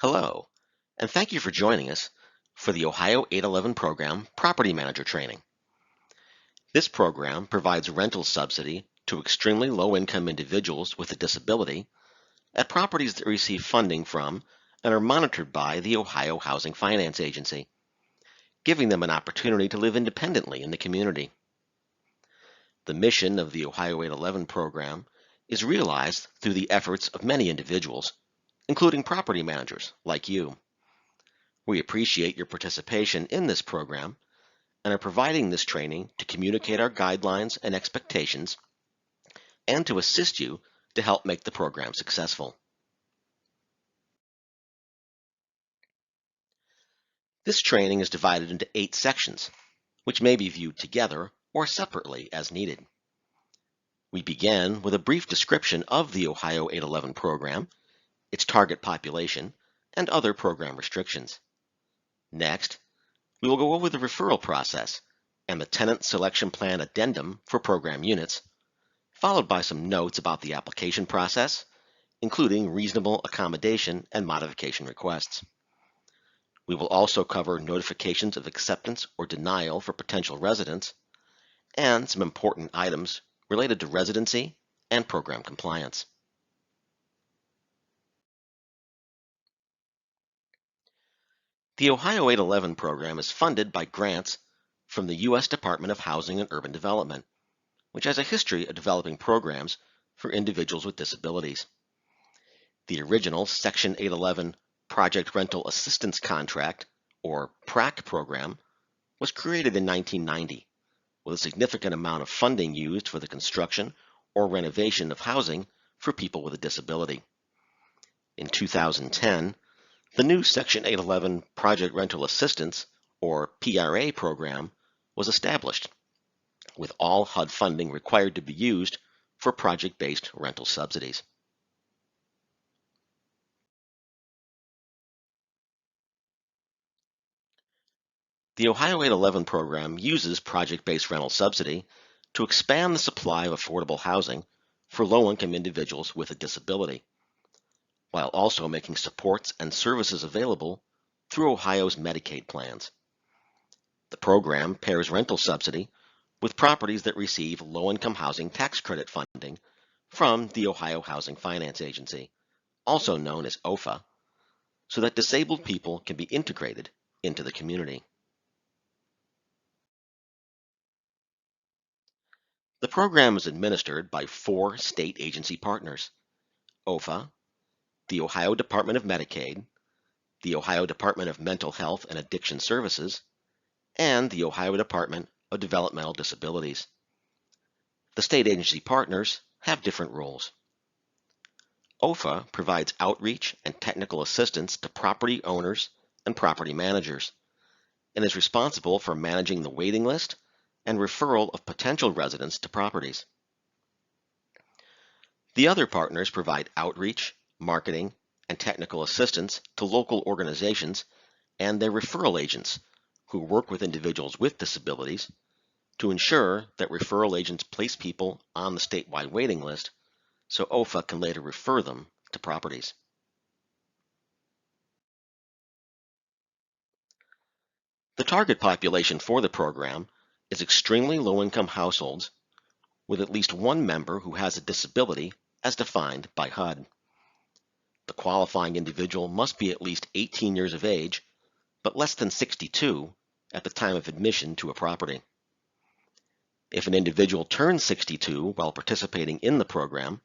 Hello, and thank you for joining us for the Ohio 811 program Property Manager Training. This program provides rental subsidy to extremely low-income individuals with a disability at properties that receive funding from and are monitored by the Ohio Housing Finance Agency, giving them an opportunity to live independently in the community. The mission of the Ohio 811 program is realized through the efforts of many individuals, including property managers like you. We appreciate your participation in this program and are providing this training to communicate our guidelines and expectations and to assist you to help make the program successful. This training is divided into 8 sections, which may be viewed together or separately as needed. We begin with a brief description of the Ohio 811 program, its target population, and other program restrictions. Next, we will go over the referral process and the tenant selection plan addendum for program units, followed by some notes about the application process, including reasonable accommodation and modification requests. We will also cover notifications of acceptance or denial for potential residents and some important items related to residency and program compliance. The Ohio 811 program is funded by grants from the U.S. Department of Housing and Urban Development, which has a history of developing programs for individuals with disabilities. The original Section 811 Project Rental Assistance Contract, or PRAC program, was created in 1990, with a significant amount of funding used for the construction or renovation of housing for people with a disability. In 2010, the new Section 811 Project Rental Assistance, or PRA program, was established, with all HUD funding required to be used for project-based rental subsidies. The Ohio 811 program uses project-based rental subsidy to expand the supply of affordable housing for low-income individuals with a disability, while also making supports and services available through Ohio's Medicaid plans. The program pairs rental subsidy with properties that receive low-income housing tax credit funding from the Ohio Housing Finance Agency, also known as OFA, so that disabled people can be integrated into the community. The program is administered by 4 state agency partners: OFA, the Ohio Department of Medicaid, the Ohio Department of Mental Health and Addiction Services, and the Ohio Department of Developmental Disabilities. The state agency partners have different roles. OFA provides outreach and technical assistance to property owners and property managers, and is responsible for managing the waiting list and referral of potential residents to properties. The other partners provide outreach, marketing, and technical assistance to local organizations and their referral agents who work with individuals with disabilities to ensure that referral agents place people on the statewide waiting list so OFA can later refer them to properties. The target population for the program is extremely low-income households with at least one member who has a disability as defined by HUD. The qualifying individual must be at least 18 years of age, but less than 62 at the time of admission to a property. If an individual turns 62 while participating in the program,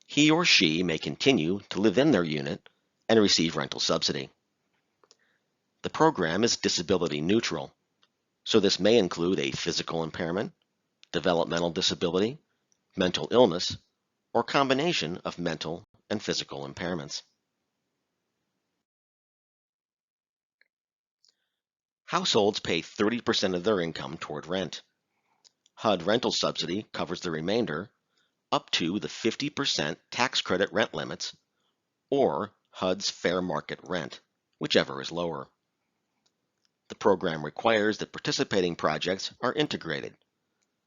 he or she may continue to live in their unit and receive rental subsidy. The program is disability neutral, so this may include a physical impairment, developmental disability, mental illness, or combination of mental and physical impairments. Households pay 30% of their income toward rent. HUD rental subsidy covers the remainder up to the 50% tax credit rent limits or HUD's fair market rent, whichever is lower. The program requires that participating projects are integrated,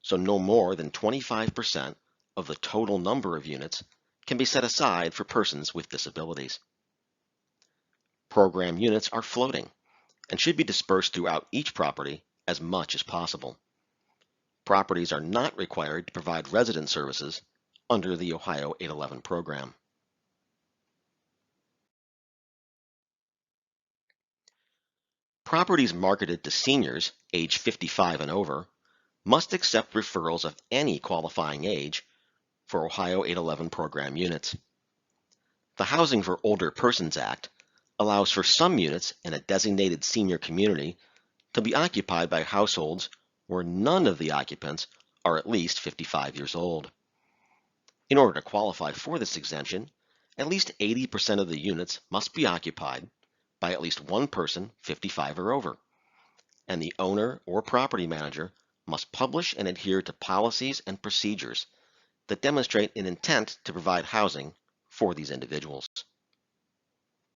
so no more than 25% of the total number of units can be set aside for persons with disabilities. Program units are floating and should be dispersed throughout each property as much as possible. Properties are not required to provide resident services under the Ohio 811 program. Properties marketed to seniors age 55 and over must accept referrals of any qualifying age for Ohio 811 program units. The Housing for Older Persons Act allows for some units in a designated senior community to be occupied by households where none of the occupants are at least 55 years old. In order to qualify for this exemption, at least 80% of the units must be occupied by at least one person 55 or over, and the owner or property manager must publish and adhere to policies and procedures that demonstrate an intent to provide housing for these individuals.